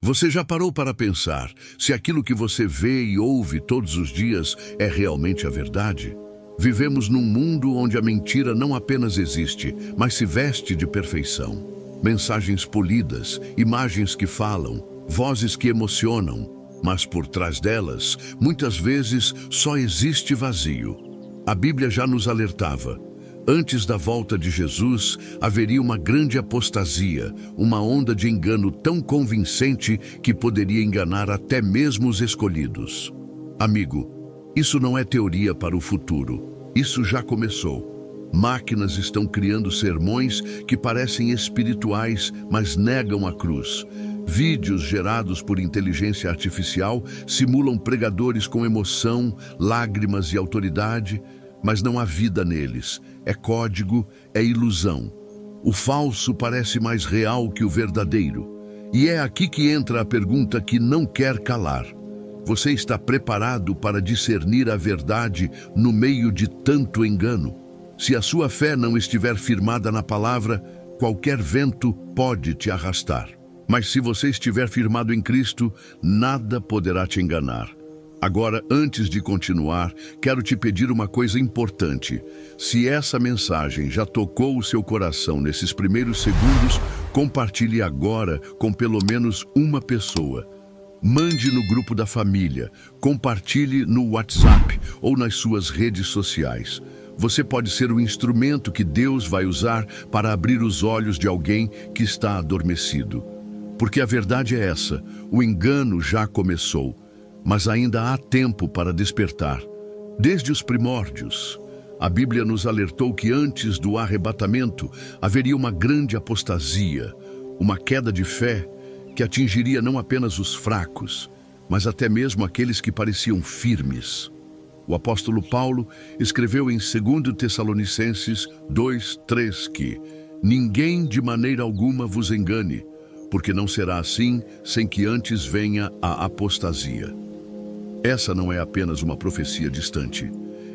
Você já parou para pensar se aquilo que você vê e ouve todos os dias é realmente a verdade? Vivemos num mundo onde a mentira não apenas existe, mas se veste de perfeição. Mensagens polidas, imagens que falam, vozes que emocionam, mas por trás delas, muitas vezes, só existe vazio. A Bíblia já nos alertava. Antes da volta de Jesus, haveria uma grande apostasia, uma onda de engano tão convincente que poderia enganar até mesmo os escolhidos. Amigo, isso não é teoria para o futuro. Isso já começou. Máquinas estão criando sermões que parecem espirituais, mas negam a cruz. Vídeos gerados por inteligência artificial simulam pregadores com emoção, lágrimas e autoridade, mas não há vida neles. É código, é ilusão. O falso parece mais real que o verdadeiro. E é aqui que entra a pergunta que não quer calar. Você está preparado para discernir a verdade no meio de tanto engano? Se a sua fé não estiver firmada na palavra, qualquer vento pode te arrastar. Mas se você estiver firmado em Cristo, nada poderá te enganar. Agora, antes de continuar, quero te pedir uma coisa importante. Se essa mensagem já tocou o seu coração nesses primeiros segundos, compartilhe agora com pelo menos uma pessoa. Mande no grupo da família, compartilhe no WhatsApp ou nas suas redes sociais. Você pode ser o instrumento que Deus vai usar para abrir os olhos de alguém que está adormecido. Porque a verdade é essa, o engano já começou. Mas ainda há tempo para despertar. Desde os primórdios, a Bíblia nos alertou que antes do arrebatamento haveria uma grande apostasia, uma queda de fé que atingiria não apenas os fracos, mas até mesmo aqueles que pareciam firmes. O apóstolo Paulo escreveu em 2 Tessalonicenses 2:3 que ninguém de maneira alguma vos engane, porque não será assim sem que antes venha a apostasia. Essa não é apenas uma profecia distante,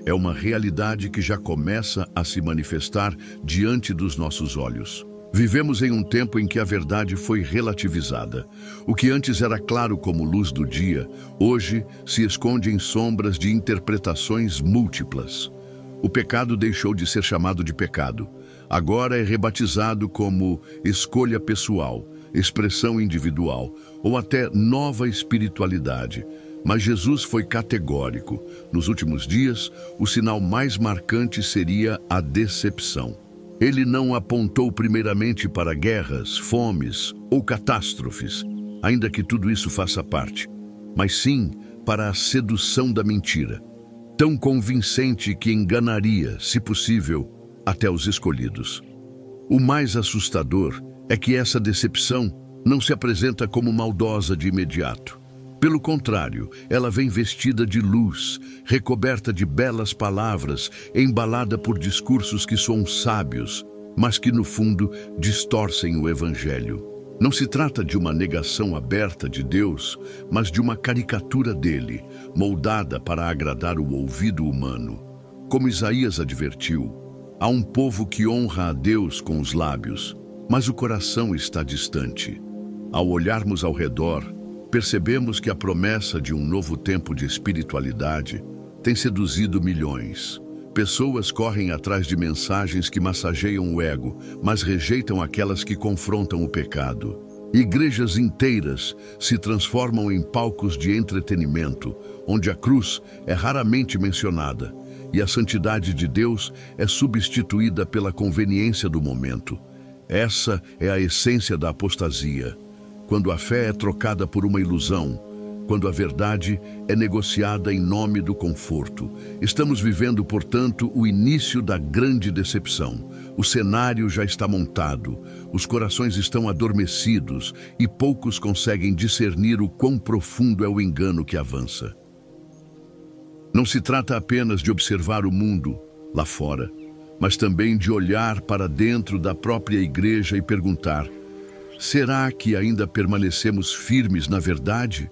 é uma realidade que já começa a se manifestar diante dos nossos olhos. Vivemos em um tempo em que a verdade foi relativizada. O que antes era claro como luz do dia, hoje se esconde em sombras de interpretações múltiplas. O pecado deixou de ser chamado de pecado. Agora é rebatizado como escolha pessoal, expressão individual ou até nova espiritualidade. Mas Jesus foi categórico. Nos últimos dias, o sinal mais marcante seria a decepção. Ele não apontou primeiramente para guerras, fomes ou catástrofes, ainda que tudo isso faça parte, mas sim para a sedução da mentira, tão convincente que enganaria, se possível, até os escolhidos. O mais assustador é que essa decepção não se apresenta como maldosa de imediato. Pelo contrário, ela vem vestida de luz, recoberta de belas palavras, embalada por discursos que soam sábios, mas que no fundo distorcem o Evangelho. Não se trata de uma negação aberta de Deus, mas de uma caricatura dele, moldada para agradar o ouvido humano. Como Isaías advertiu, há um povo que honra a Deus com os lábios, mas o coração está distante. Ao olharmos ao redor, percebemos que a promessa de um novo tempo de espiritualidade tem seduzido milhões. Pessoas correm atrás de mensagens que massageiam o ego, mas rejeitam aquelas que confrontam o pecado. Igrejas inteiras se transformam em palcos de entretenimento, onde a cruz é raramente mencionada e a santidade de Deus é substituída pela conveniência do momento. Essa é a essência da apostasia. Quando a fé é trocada por uma ilusão, quando a verdade é negociada em nome do conforto. Estamos vivendo, portanto, o início da grande decepção. O cenário já está montado, os corações estão adormecidos e poucos conseguem discernir o quão profundo é o engano que avança. Não se trata apenas de observar o mundo lá fora, mas também de olhar para dentro da própria igreja e perguntar: será que ainda permanecemos firmes na verdade?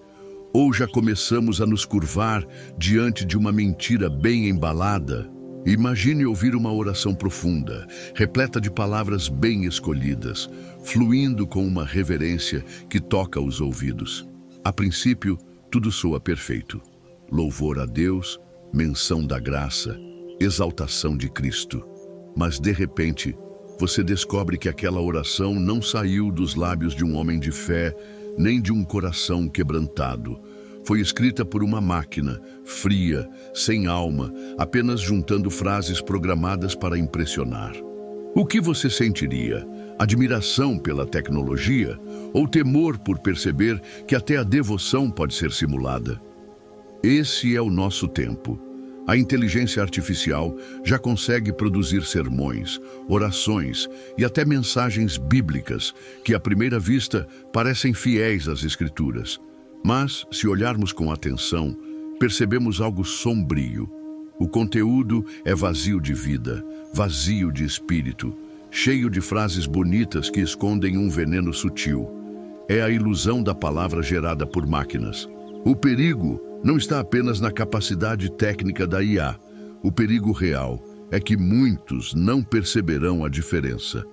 Ou já começamos a nos curvar diante de uma mentira bem embalada? Imagine ouvir uma oração profunda, repleta de palavras bem escolhidas, fluindo com uma reverência que toca os ouvidos. A princípio, tudo soa perfeito. Louvor a Deus, menção da graça, exaltação de Cristo. Mas, de repente, você descobre que aquela oração não saiu dos lábios de um homem de fé, nem de um coração quebrantado. Foi escrita por uma máquina, fria, sem alma, apenas juntando frases programadas para impressionar. O que você sentiria? Admiração pela tecnologia ou temor por perceber que até a devoção pode ser simulada? Esse é o nosso tempo. A inteligência artificial já consegue produzir sermões, orações e até mensagens bíblicas que, à primeira vista, parecem fiéis às Escrituras. Mas, se olharmos com atenção, percebemos algo sombrio. O conteúdo é vazio de vida, vazio de espírito, cheio de frases bonitas que escondem um veneno sutil. É a ilusão da palavra gerada por máquinas. O perigo não está apenas na capacidade técnica da IA. O perigo real é que muitos não perceberão a diferença.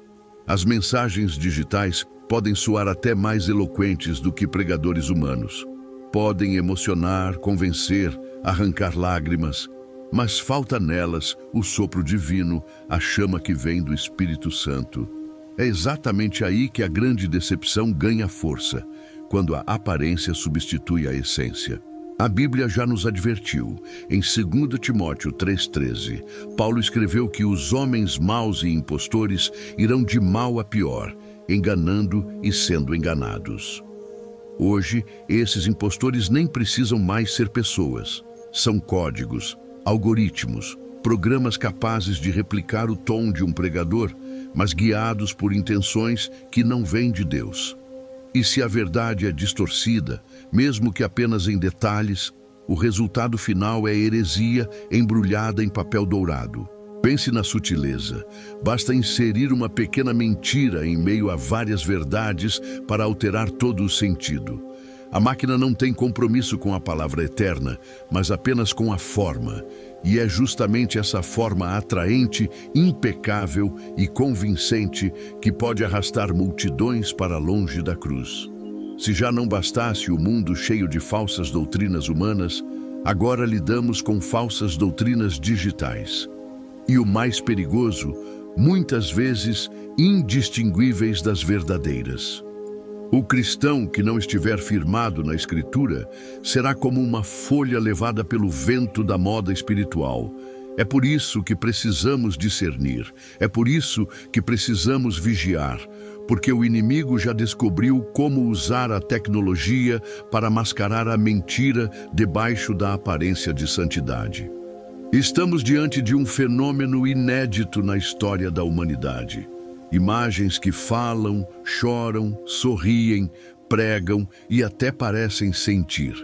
As mensagens digitais podem soar até mais eloquentes do que pregadores humanos. Podem emocionar, convencer, arrancar lágrimas, mas falta nelas o sopro divino, a chama que vem do Espírito Santo. É exatamente aí que a grande decepção ganha força, quando a aparência substitui a essência. A Bíblia já nos advertiu. Em 2 Timóteo 3,13, Paulo escreveu que os homens maus e impostores irão de mal a pior, enganando e sendo enganados. Hoje, esses impostores nem precisam mais ser pessoas. São códigos, algoritmos, programas capazes de replicar o tom de um pregador, mas guiados por intenções que não vêm de Deus. E se a verdade é distorcida, mesmo que apenas em detalhes, o resultado final é heresia embrulhada em papel dourado. Pense na sutileza. Basta inserir uma pequena mentira em meio a várias verdades para alterar todo o sentido. A máquina não tem compromisso com a palavra eterna, mas apenas com a forma. E é justamente essa forma atraente, impecável e convincente que pode arrastar multidões para longe da cruz. Se já não bastasse o mundo cheio de falsas doutrinas humanas, agora lidamos com falsas doutrinas digitais. E o mais perigoso, muitas vezes indistinguíveis das verdadeiras. O cristão que não estiver firmado na Escritura será como uma folha levada pelo vento da moda espiritual. É por isso que precisamos discernir, é por isso que precisamos vigiar, porque o inimigo já descobriu como usar a tecnologia para mascarar a mentira debaixo da aparência de santidade. Estamos diante de um fenômeno inédito na história da humanidade. Imagens que falam, choram, sorriem, pregam e até parecem sentir.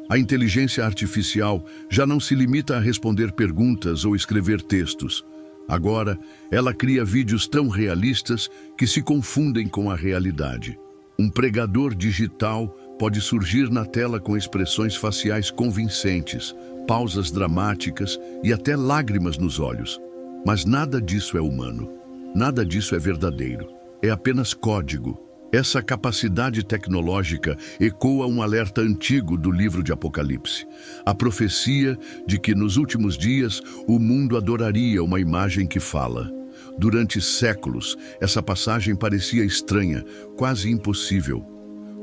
A inteligência artificial já não se limita a responder perguntas ou escrever textos. Agora, ela cria vídeos tão realistas que se confundem com a realidade. Um pregador digital pode surgir na tela com expressões faciais convincentes, pausas dramáticas e até lágrimas nos olhos. Mas nada disso é humano. Nada disso é verdadeiro. É apenas código. Essa capacidade tecnológica ecoa um alerta antigo do livro de Apocalipse. A profecia de que nos últimos dias o mundo adoraria uma imagem que fala. Durante séculos, essa passagem parecia estranha, quase impossível.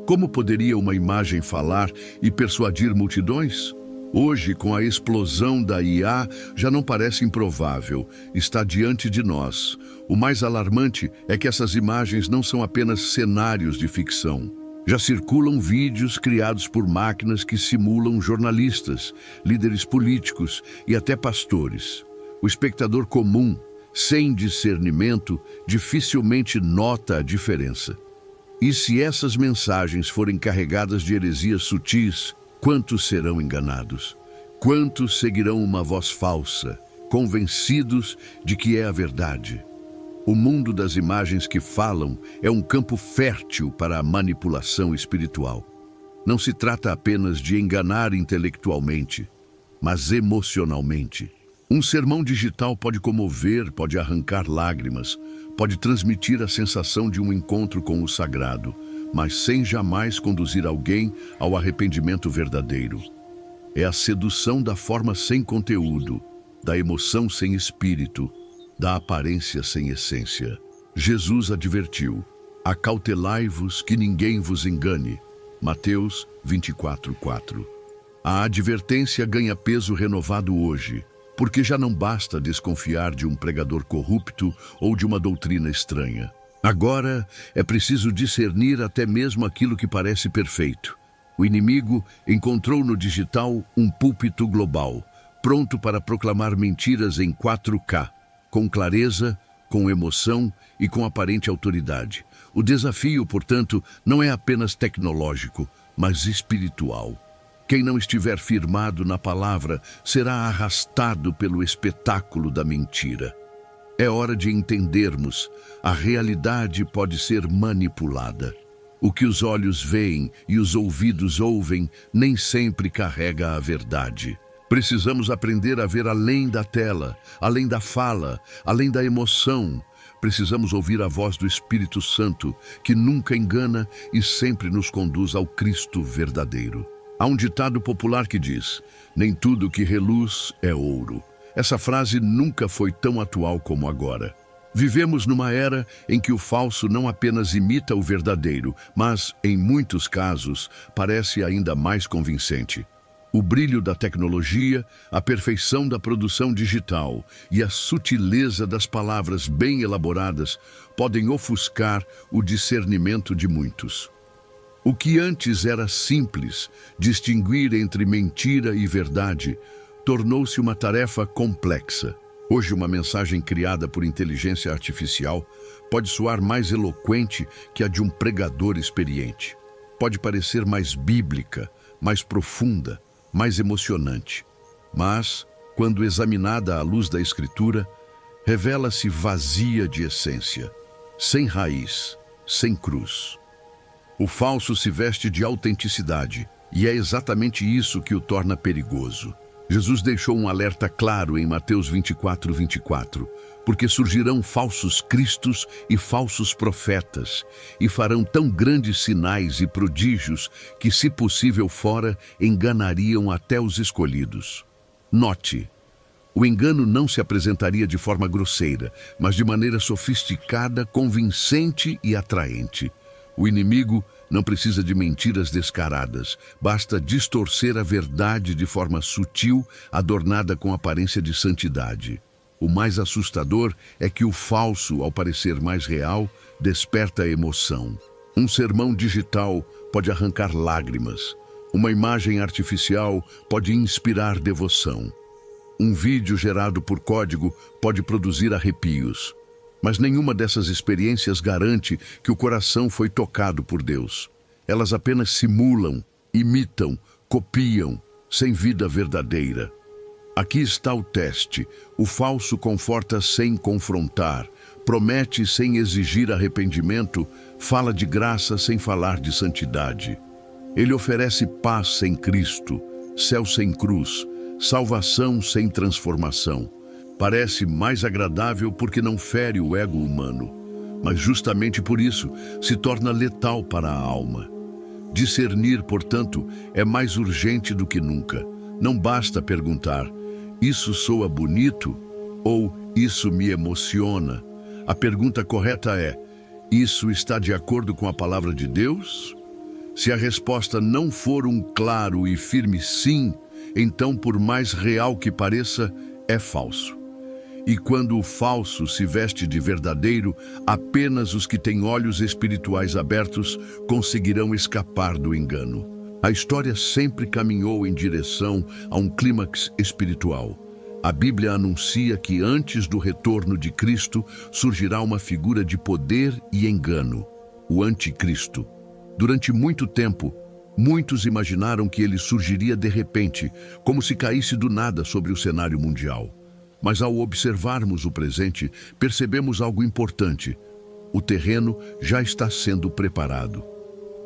Como poderia uma imagem falar e persuadir multidões? Hoje, com a explosão da IA, já não parece improvável. Está diante de nós. O mais alarmante é que essas imagens não são apenas cenários de ficção. Já circulam vídeos criados por máquinas que simulam jornalistas, líderes políticos e até pastores. O espectador comum, sem discernimento, dificilmente nota a diferença. E se essas mensagens forem carregadas de heresias sutis, quantos serão enganados? Quantos seguirão uma voz falsa, convencidos de que é a verdade? O mundo das imagens que falam é um campo fértil para a manipulação espiritual. Não se trata apenas de enganar intelectualmente, mas emocionalmente. Um sermão digital pode comover, pode arrancar lágrimas, pode transmitir a sensação de um encontro com o sagrado, mas sem jamais conduzir alguém ao arrependimento verdadeiro. É a sedução da forma sem conteúdo, da emoção sem espírito, da aparência sem essência. Jesus advertiu: acautelai-vos que ninguém vos engane. Mateus 24:4. A advertência ganha peso renovado hoje, porque já não basta desconfiar de um pregador corrupto ou de uma doutrina estranha. Agora é preciso discernir até mesmo aquilo que parece perfeito. O inimigo encontrou no digital um púlpito global, pronto para proclamar mentiras em 4K, com clareza, com emoção e com aparente autoridade. O desafio, portanto, não é apenas tecnológico, mas espiritual. Quem não estiver firmado na palavra será arrastado pelo espetáculo da mentira. É hora de entendermos: a realidade pode ser manipulada. O que os olhos veem e os ouvidos ouvem nem sempre carrega a verdade. Precisamos aprender a ver além da tela, além da fala, além da emoção. Precisamos ouvir a voz do Espírito Santo, que nunca engana e sempre nos conduz ao Cristo verdadeiro. Há um ditado popular que diz: nem tudo que reluz é ouro. Essa frase nunca foi tão atual como agora. Vivemos numa era em que o falso não apenas imita o verdadeiro, mas, em muitos casos, parece ainda mais convincente. O brilho da tecnologia, a perfeição da produção digital e a sutileza das palavras bem elaboradas podem ofuscar o discernimento de muitos. O que antes era simples, distinguir entre mentira e verdade, tornou-se uma tarefa complexa. Hoje, uma mensagem criada por inteligência artificial pode soar mais eloquente que a de um pregador experiente. Pode parecer mais bíblica, mais profunda, mais emocionante. Mas, quando examinada à luz da Escritura, revela-se vazia de essência, sem raiz, sem cruz. O falso se veste de autenticidade, e é exatamente isso que o torna perigoso. Jesus deixou um alerta claro em Mateus 24:24, porque surgirão falsos cristos e falsos profetas, e farão tão grandes sinais e prodígios que, se possível fora, enganariam até os escolhidos. Note, o engano não se apresentaria de forma grosseira, mas de maneira sofisticada, convincente e atraente. O inimigo não precisa de mentiras descaradas, basta distorcer a verdade de forma sutil, adornada com aparência de santidade. O mais assustador é que o falso, ao parecer mais real, desperta emoção. Um sermão digital pode arrancar lágrimas. Uma imagem artificial pode inspirar devoção. Um vídeo gerado por código pode produzir arrepios. Mas nenhuma dessas experiências garante que o coração foi tocado por Deus. Elas apenas simulam, imitam, copiam, sem vida verdadeira. Aqui está o teste. O falso conforta sem confrontar, promete sem exigir arrependimento, fala de graça sem falar de santidade. Ele oferece paz sem Cristo, céu sem cruz, salvação sem transformação. Parece mais agradável porque não fere o ego humano, mas justamente por isso se torna letal para a alma. Discernir, portanto, é mais urgente do que nunca. Não basta perguntar: isso soa bonito? Ou isso me emociona? A pergunta correta é: isso está de acordo com a palavra de Deus? Se a resposta não for um claro e firme sim, então, por mais real que pareça, é falso. E quando o falso se veste de verdadeiro, apenas os que têm olhos espirituais abertos conseguirão escapar do engano. A história sempre caminhou em direção a um clímax espiritual. A Bíblia anuncia que antes do retorno de Cristo surgirá uma figura de poder e engano, o Anticristo. Durante muito tempo, muitos imaginaram que ele surgiria de repente, como se caísse do nada sobre o cenário mundial. Mas ao observarmos o presente, percebemos algo importante. O terreno já está sendo preparado.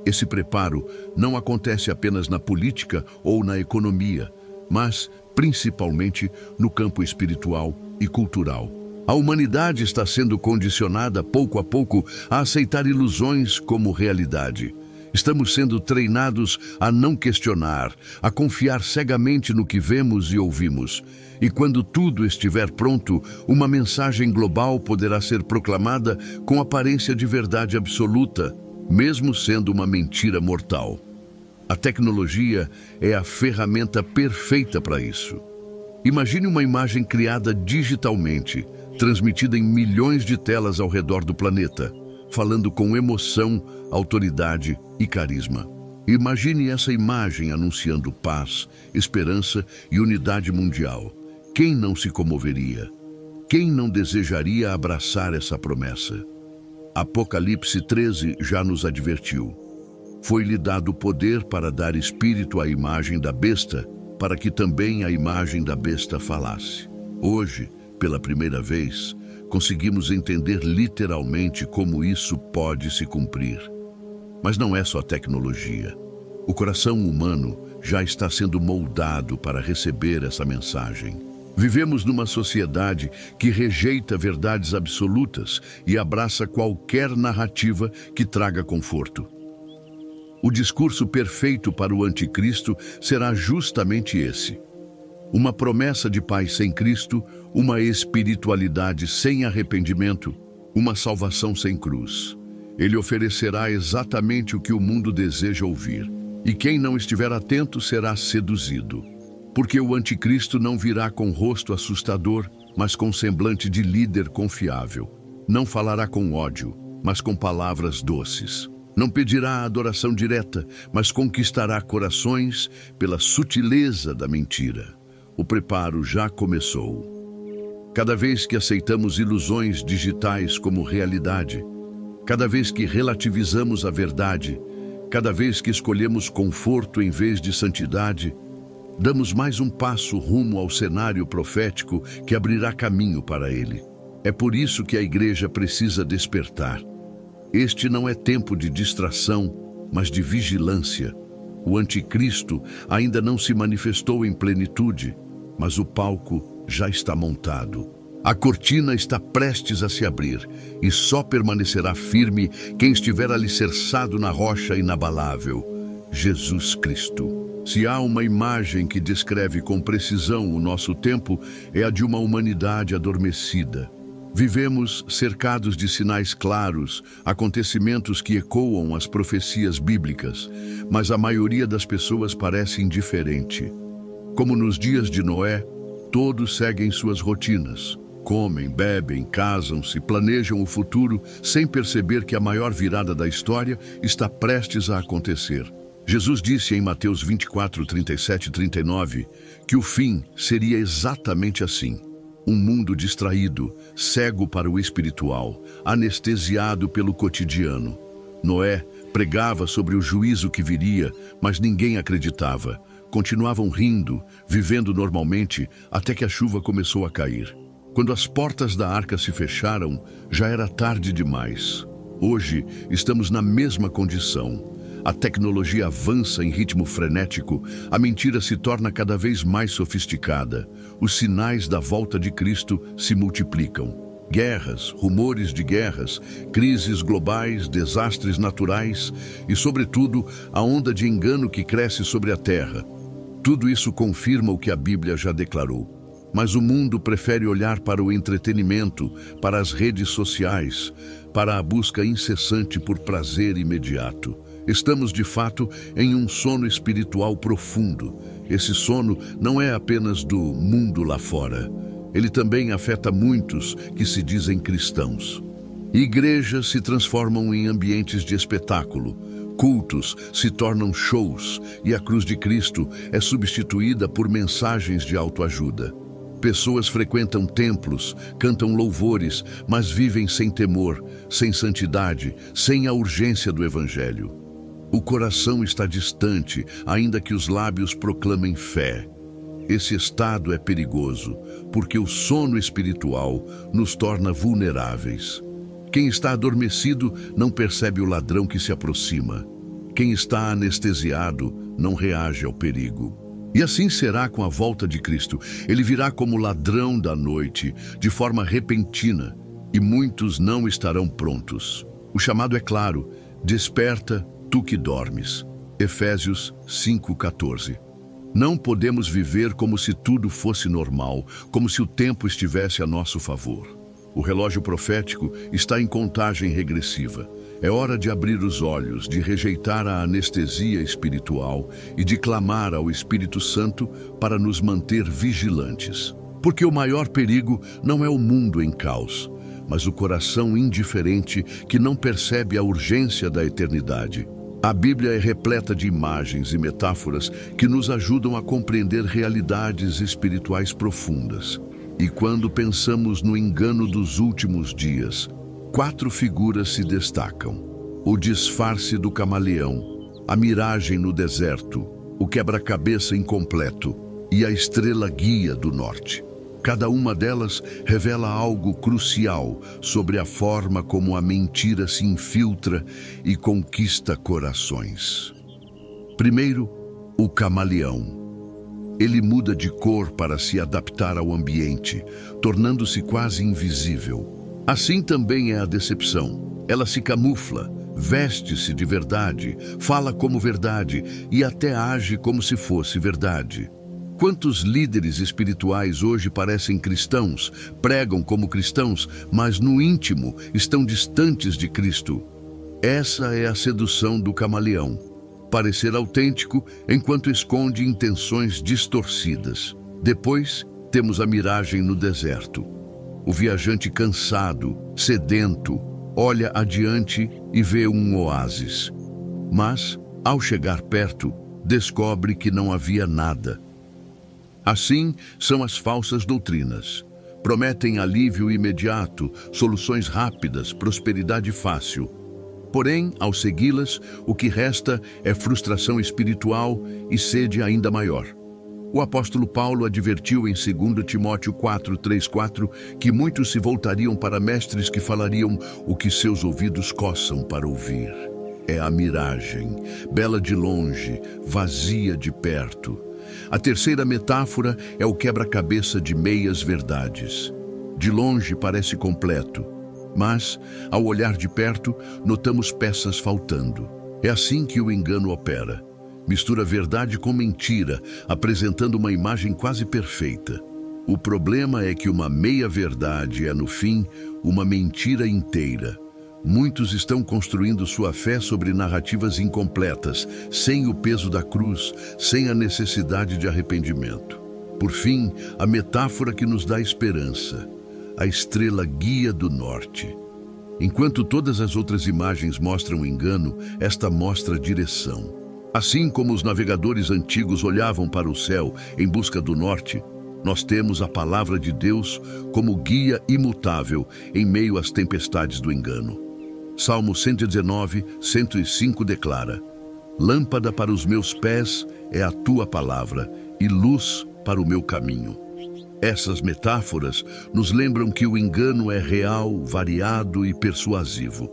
Esse preparo não acontece apenas na política ou na economia. mas principalmente no campo espiritual e cultural. A humanidade está sendo condicionada pouco a pouco a aceitar ilusões como realidade. Estamos sendo treinados a não questionar, a confiar cegamente no que vemos e ouvimos. E quando tudo estiver pronto, uma mensagem global poderá ser proclamada com aparência de verdade absoluta, mesmo sendo uma mentira mortal. A tecnologia é a ferramenta perfeita para isso. Imagine uma imagem criada digitalmente, transmitida em milhões de telas ao redor do planeta, falando com emoção, autoridade e carisma. Imagine essa imagem anunciando paz, esperança e unidade mundial. Quem não se comoveria? Quem não desejaria abraçar essa promessa? Apocalipse 13 já nos advertiu. Foi-lhe dado o poder para dar espírito à imagem da besta, para que também a imagem da besta falasse. Hoje, pela primeira vez, conseguimos entender literalmente como isso pode se cumprir. Mas não é só tecnologia. O coração humano já está sendo moldado para receber essa mensagem. Vivemos numa sociedade que rejeita verdades absolutas e abraça qualquer narrativa que traga conforto. O discurso perfeito para o anticristo será justamente esse. Uma promessa de paz sem Cristo, uma espiritualidade sem arrependimento, uma salvação sem cruz. Ele oferecerá exatamente o que o mundo deseja ouvir. E quem não estiver atento será seduzido. Porque o anticristo não virá com rosto assustador, mas com semblante de líder confiável. Não falará com ódio, mas com palavras doces. Não pedirá adoração direta, mas conquistará corações pela sutileza da mentira. O preparo já começou. Cada vez que aceitamos ilusões digitais como realidade, cada vez que relativizamos a verdade, cada vez que escolhemos conforto em vez de santidade, damos mais um passo rumo ao cenário profético que abrirá caminho para ele. É por isso que a igreja precisa despertar. Este não é tempo de distração, mas de vigilância. O anticristo ainda não se manifestou em plenitude, mas o palco já está montado. A cortina está prestes a se abrir, e só permanecerá firme quem estiver alicerçado na rocha inabalável, Jesus Cristo. Se há uma imagem que descreve com precisão o nosso tempo, é a de uma humanidade adormecida. Vivemos cercados de sinais claros, acontecimentos que ecoam as profecias bíblicas, mas a maioria das pessoas parece indiferente. Como nos dias de Noé, todos seguem suas rotinas. Comem, bebem, casam-se, planejam o futuro, sem perceber que a maior virada da história está prestes a acontecer. Jesus disse em Mateus 24, 37 e 39, que o fim seria exatamente assim. Um mundo distraído, cego para o espiritual, anestesiado pelo cotidiano. Noé pregava sobre o juízo que viria, mas ninguém acreditava. Continuavam rindo, vivendo normalmente, até que a chuva começou a cair. Quando as portas da arca se fecharam, já era tarde demais. Hoje, estamos na mesma condição. A tecnologia avança em ritmo frenético, a mentira se torna cada vez mais sofisticada. Os sinais da volta de Cristo se multiplicam. Guerras, rumores de guerras, crises globais, desastres naturais e, sobretudo, a onda de engano que cresce sobre a terra. Tudo isso confirma o que a Bíblia já declarou. Mas o mundo prefere olhar para o entretenimento, para as redes sociais, para a busca incessante por prazer imediato. Estamos, de fato, em um sono espiritual profundo. Esse sono não é apenas do mundo lá fora. Ele também afeta muitos que se dizem cristãos. Igrejas se transformam em ambientes de espetáculo. Cultos se tornam shows e a cruz de Cristo é substituída por mensagens de autoajuda. Pessoas frequentam templos, cantam louvores, mas vivem sem temor, sem santidade, sem a urgência do Evangelho. O coração está distante, ainda que os lábios proclamem fé. Esse estado é perigoso, porque o sono espiritual nos torna vulneráveis. Quem está adormecido não percebe o ladrão que se aproxima. Quem está anestesiado não reage ao perigo. E assim será com a volta de Cristo. Ele virá como ladrão da noite, de forma repentina, e muitos não estarão prontos. O chamado é claro: desperta, tu que dormes. Efésios 5:14. Não podemos viver como se tudo fosse normal, como se o tempo estivesse a nosso favor. O relógio profético está em contagem regressiva. É hora de abrir os olhos, de rejeitar a anestesia espiritual e de clamar ao Espírito Santo para nos manter vigilantes. Porque o maior perigo não é o mundo em caos, mas o coração indiferente que não percebe a urgência da eternidade. A Bíblia é repleta de imagens e metáforas que nos ajudam a compreender realidades espirituais profundas. E quando pensamos no engano dos últimos dias, 4 figuras se destacam: o disfarce do camaleão, a miragem no deserto, o quebra-cabeça incompleto e a estrela guia do norte. Cada uma delas revela algo crucial sobre a forma como a mentira se infiltra e conquista corações. Primeiro, o camaleão. Ele muda de cor para se adaptar ao ambiente, tornando-se quase invisível. Assim também é a decepção. Ela se camufla, veste-se de verdade, fala como verdade e até age como se fosse verdade. Quantos líderes espirituais hoje parecem cristãos, pregam como cristãos, mas no íntimo estão distantes de Cristo? Essa é a sedução do camaleão. Parecer autêntico enquanto esconde intenções distorcidas. Depois, temos a miragem no deserto. O viajante cansado, sedento, olha adiante e vê um oásis. Mas, ao chegar perto, descobre que não havia nada. Assim são as falsas doutrinas. Prometem alívio imediato, soluções rápidas, prosperidade fácil. Porém, ao segui-las, o que resta é frustração espiritual e sede ainda maior. O apóstolo Paulo advertiu em 2 Timóteo 4:3-4 que muitos se voltariam para mestres que falariam o que seus ouvidos coçam para ouvir. É a miragem, bela de longe, vazia de perto. A terceira metáfora é o quebra-cabeça de meias verdades. De longe parece completo, mas, ao olhar de perto, notamos peças faltando. É assim que o engano opera. Mistura verdade com mentira, apresentando uma imagem quase perfeita. O problema é que uma meia-verdade é, no fim, uma mentira inteira. Muitos estão construindo sua fé sobre narrativas incompletas, sem o peso da cruz, sem a necessidade de arrependimento. Por fim, a metáfora que nos dá esperança, a estrela guia do norte. Enquanto todas as outras imagens mostram engano, esta mostra direção. Assim como os navegadores antigos olhavam para o céu em busca do norte, nós temos a palavra de Deus como guia imutável em meio às tempestades do engano. Salmo 119, 105 declara: lâmpada para os meus pés é a tua palavra e luz para o meu caminho. Essas metáforas nos lembram que o engano é real, variado e persuasivo,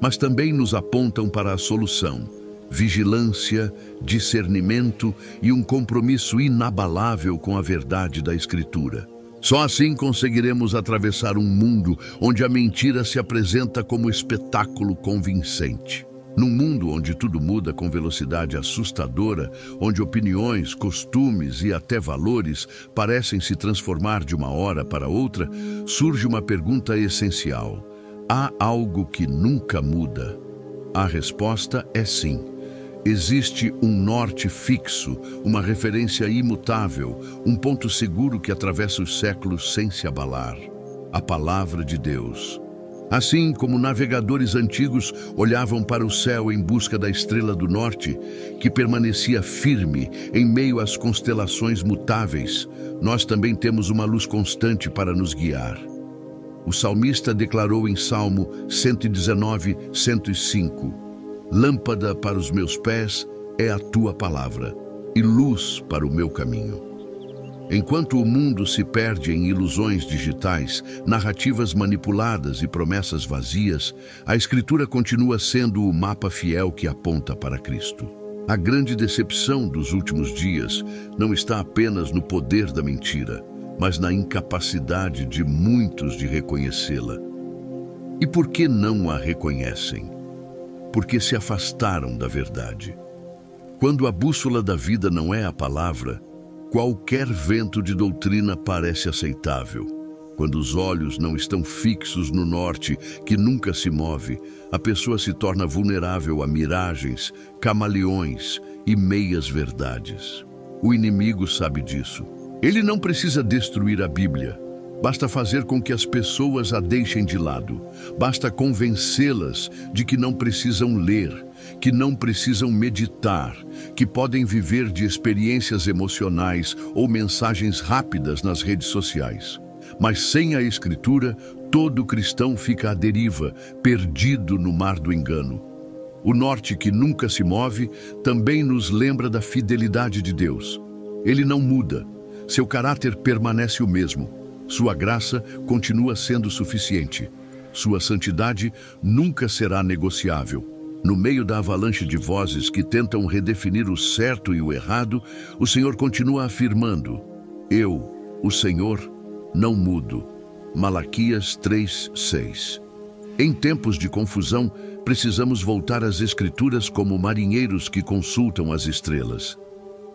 mas também nos apontam para a solução: vigilância, discernimento e um compromisso inabalável com a verdade da Escritura. Só assim conseguiremos atravessar um mundo onde a mentira se apresenta como espetáculo convincente. Num mundo onde tudo muda com velocidade assustadora, onde opiniões, costumes e até valores parecem se transformar de uma hora para outra, surge uma pergunta essencial: há algo que nunca muda? A resposta é sim. Existe um norte fixo, uma referência imutável, um ponto seguro que atravessa os séculos sem se abalar: a palavra de Deus. Assim como navegadores antigos olhavam para o céu em busca da estrela do norte, que permanecia firme em meio às constelações mutáveis, nós também temos uma luz constante para nos guiar. O salmista declarou em Salmo 119, 105: lâmpada para os meus pés é a tua palavra e luz para o meu caminho. Enquanto o mundo se perde em ilusões digitais, narrativas manipuladas e promessas vazias, a Escritura continua sendo o mapa fiel que aponta para Cristo. A grande decepção dos últimos dias não está apenas no poder da mentira, mas na incapacidade de muitos de reconhecê-la. E por que não a reconhecem? Porque se afastaram da verdade. Quando a bússola da vida não é a palavra, qualquer vento de doutrina parece aceitável. Quando os olhos não estão fixos no norte, que nunca se move, a pessoa se torna vulnerável a miragens, camaleões e meias-verdades. O inimigo sabe disso. Ele não precisa destruir a Bíblia. Basta fazer com que as pessoas a deixem de lado. Basta convencê-las de que não precisam ler, que não precisam meditar, que podem viver de experiências emocionais ou mensagens rápidas nas redes sociais. Mas sem a Escritura, todo cristão fica à deriva, perdido no mar do engano. O norte que nunca se move também nos lembra da fidelidade de Deus. Ele não muda. Seu caráter permanece o mesmo. Sua graça continua sendo suficiente. Sua santidade nunca será negociável. No meio da avalanche de vozes que tentam redefinir o certo e o errado, o Senhor continua afirmando: Eu, o Senhor, não mudo. Malaquias 3:6. Em tempos de confusão, precisamos voltar às Escrituras como marinheiros que consultam as estrelas.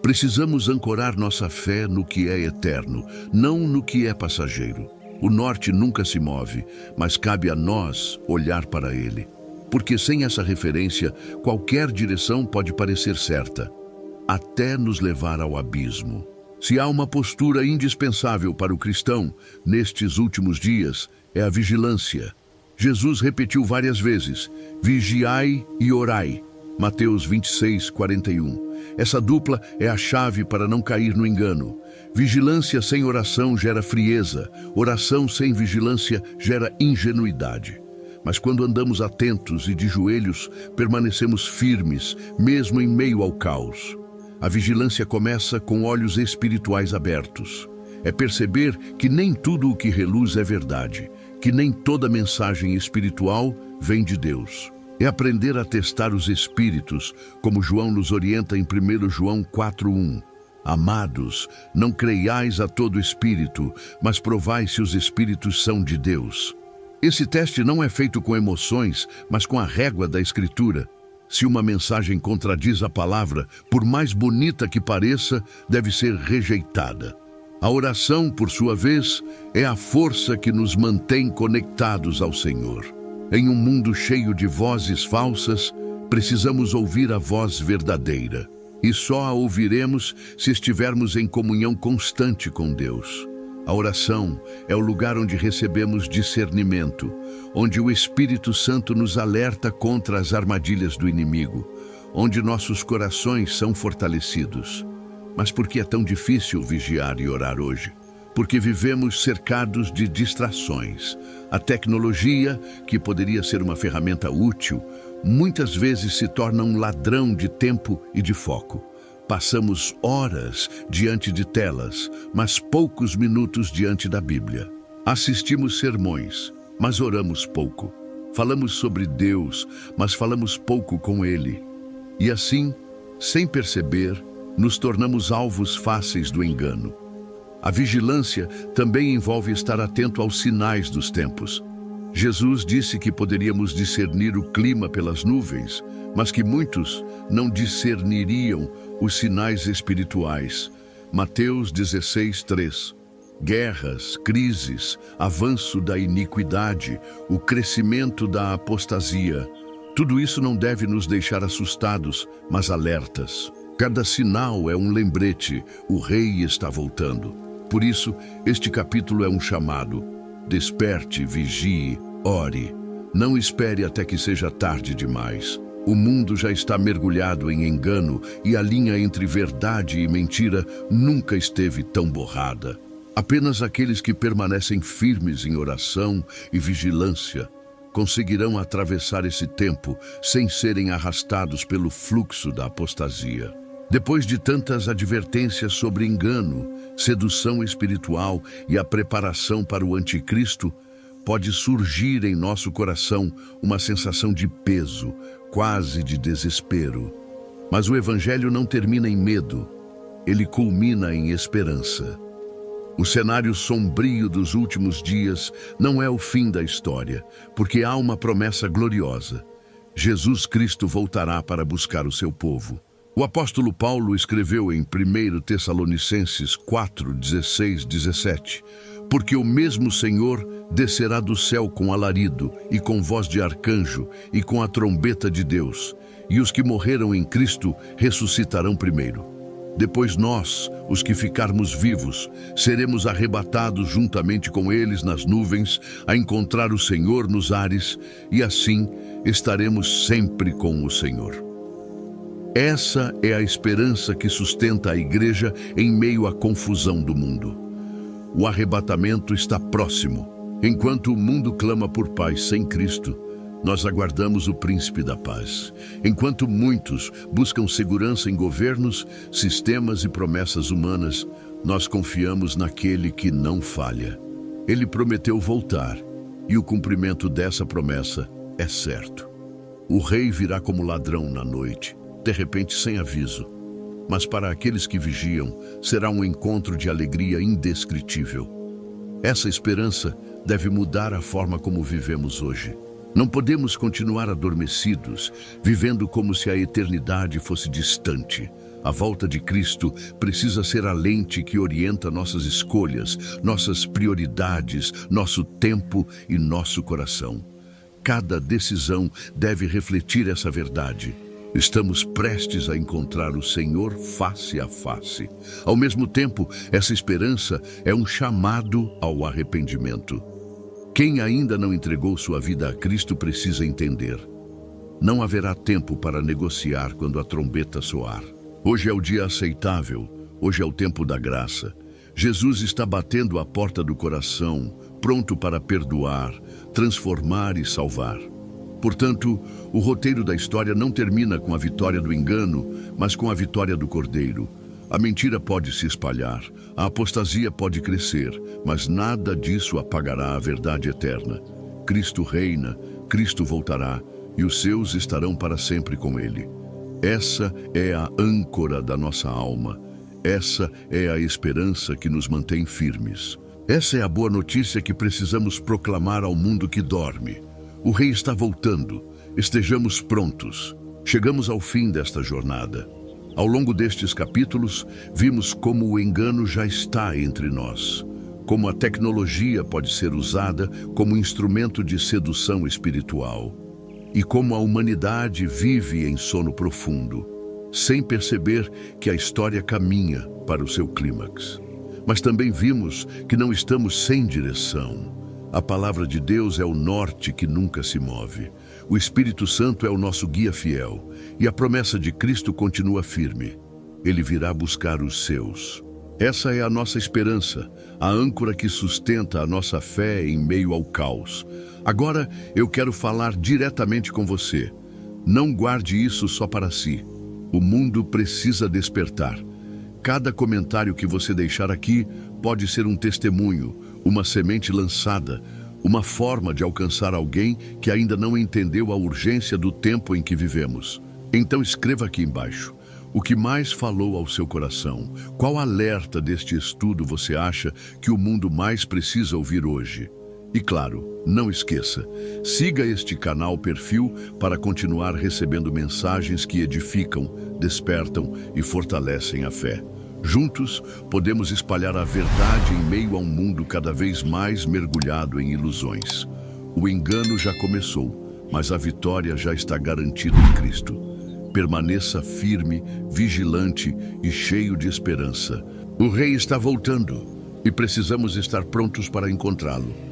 Precisamos ancorar nossa fé no que é eterno, não no que é passageiro. O norte nunca se move, mas cabe a nós olhar para ele. Porque sem essa referência, qualquer direção pode parecer certa, até nos levar ao abismo. Se há uma postura indispensável para o cristão nestes últimos dias, é a vigilância. Jesus repetiu várias vezes: vigiai e orai. Mateus 26:41. Essa dupla é a chave para não cair no engano. Vigilância sem oração gera frieza. Oração sem vigilância gera ingenuidade. Mas quando andamos atentos e de joelhos, permanecemos firmes, mesmo em meio ao caos. A vigilância começa com olhos espirituais abertos. É perceber que nem tudo o que reluz é verdade, que nem toda mensagem espiritual vem de Deus. É aprender a testar os espíritos, como João nos orienta em 1 João 4:1. Amados, não creiais a todo espírito, mas provai se os espíritos são de Deus. Esse teste não é feito com emoções, mas com a régua da Escritura. Se uma mensagem contradiz a palavra, por mais bonita que pareça, deve ser rejeitada. A oração, por sua vez, é a força que nos mantém conectados ao Senhor. Em um mundo cheio de vozes falsas, precisamos ouvir a voz verdadeira. E só a ouviremos se estivermos em comunhão constante com Deus. A oração é o lugar onde recebemos discernimento, onde o Espírito Santo nos alerta contra as armadilhas do inimigo, onde nossos corações são fortalecidos. Mas por que é tão difícil vigiar e orar hoje? Porque vivemos cercados de distrações. A tecnologia, que poderia ser uma ferramenta útil, muitas vezes se torna um ladrão de tempo e de foco. Passamos horas diante de telas, mas poucos minutos diante da Bíblia. Assistimos sermões, mas oramos pouco. Falamos sobre Deus, mas falamos pouco com Ele. E assim, sem perceber, nos tornamos alvos fáceis do engano. A vigilância também envolve estar atento aos sinais dos tempos. Jesus disse que poderíamos discernir o clima pelas nuvens, mas que muitos não discerniriam os sinais espirituais. Mateus 16:3. Guerras, crises, avanço da iniquidade, o crescimento da apostasia. Tudo isso não deve nos deixar assustados, mas alertas. Cada sinal é um lembrete, o rei está voltando. Por isso, este capítulo é um chamado. Desperte, vigie, ore. Não espere até que seja tarde demais. O mundo já está mergulhado em engano e a linha entre verdade e mentira nunca esteve tão borrada. Apenas aqueles que permanecem firmes em oração e vigilância conseguirão atravessar esse tempo sem serem arrastados pelo fluxo da apostasia. Depois de tantas advertências sobre engano, sedução espiritual e a preparação para o anticristo, pode surgir em nosso coração uma sensação de peso, quase de desespero. Mas o Evangelho não termina em medo, ele culmina em esperança. O cenário sombrio dos últimos dias não é o fim da história, porque há uma promessa gloriosa. Jesus Cristo voltará para buscar o seu povo. O apóstolo Paulo escreveu em 1 Tessalonicenses 4, 16, 17: porque o mesmo Senhor descerá do céu com alarido, e com voz de arcanjo, e com a trombeta de Deus, e os que morreram em Cristo ressuscitarão primeiro. Depois nós, os que ficarmos vivos, seremos arrebatados juntamente com eles nas nuvens, a encontrar o Senhor nos ares, e assim estaremos sempre com o Senhor. Essa é a esperança que sustenta a igreja em meio à confusão do mundo. O arrebatamento está próximo. Enquanto o mundo clama por paz sem Cristo, nós aguardamos o príncipe da paz. Enquanto muitos buscam segurança em governos, sistemas e promessas humanas, nós confiamos naquele que não falha. Ele prometeu voltar, e o cumprimento dessa promessa é certo. O rei virá como ladrão na noite, de repente sem aviso. Mas para aqueles que vigiam, será um encontro de alegria indescritível. Essa esperança deve mudar a forma como vivemos hoje. Não podemos continuar adormecidos, vivendo como se a eternidade fosse distante. A volta de Cristo precisa ser a lente que orienta nossas escolhas, nossas prioridades, nosso tempo e nosso coração. Cada decisão deve refletir essa verdade. Estamos prestes a encontrar o Senhor face a face. Ao mesmo tempo, essa esperança é um chamado ao arrependimento. Quem ainda não entregou sua vida a Cristo precisa entender: não haverá tempo para negociar quando a trombeta soar. Hoje é o dia aceitável, hoje é o tempo da graça. Jesus está batendo à porta do coração, pronto para perdoar, transformar e salvar. Portanto, o roteiro da história não termina com a vitória do engano, mas com a vitória do Cordeiro. A mentira pode se espalhar, a apostasia pode crescer, mas nada disso apagará a verdade eterna. Cristo reina, Cristo voltará, e os seus estarão para sempre com ele. Essa é a âncora da nossa alma. Essa é a esperança que nos mantém firmes. Essa é a boa notícia que precisamos proclamar ao mundo que dorme. O Rei está voltando. Estejamos prontos. Chegamos ao fim desta jornada. Ao longo destes capítulos, vimos como o engano já está entre nós, como a tecnologia pode ser usada como instrumento de sedução espiritual, e como a humanidade vive em sono profundo, sem perceber que a história caminha para o seu clímax. Mas também vimos que não estamos sem direção. A palavra de Deus é o norte que nunca se move. O Espírito Santo é o nosso guia fiel, e a promessa de Cristo continua firme. Ele virá buscar os seus. Essa é a nossa esperança, a âncora que sustenta a nossa fé em meio ao caos. Agora eu quero falar diretamente com você. Não guarde isso só para si. O mundo precisa despertar. Cada comentário que você deixar aqui pode ser um testemunho, uma semente lançada, uma forma de alcançar alguém que ainda não entendeu a urgência do tempo em que vivemos. Então escreva aqui embaixo. O que mais falou ao seu coração? Qual alerta deste estudo você acha que o mundo mais precisa ouvir hoje? E claro, não esqueça, siga este canal Perfil para continuar recebendo mensagens que edificam, despertam e fortalecem a fé. Juntos, podemos espalhar a verdade em meio a um mundo cada vez mais mergulhado em ilusões. O engano já começou, mas a vitória já está garantida em Cristo. Permaneça firme, vigilante e cheio de esperança. O Rei está voltando e precisamos estar prontos para encontrá-lo.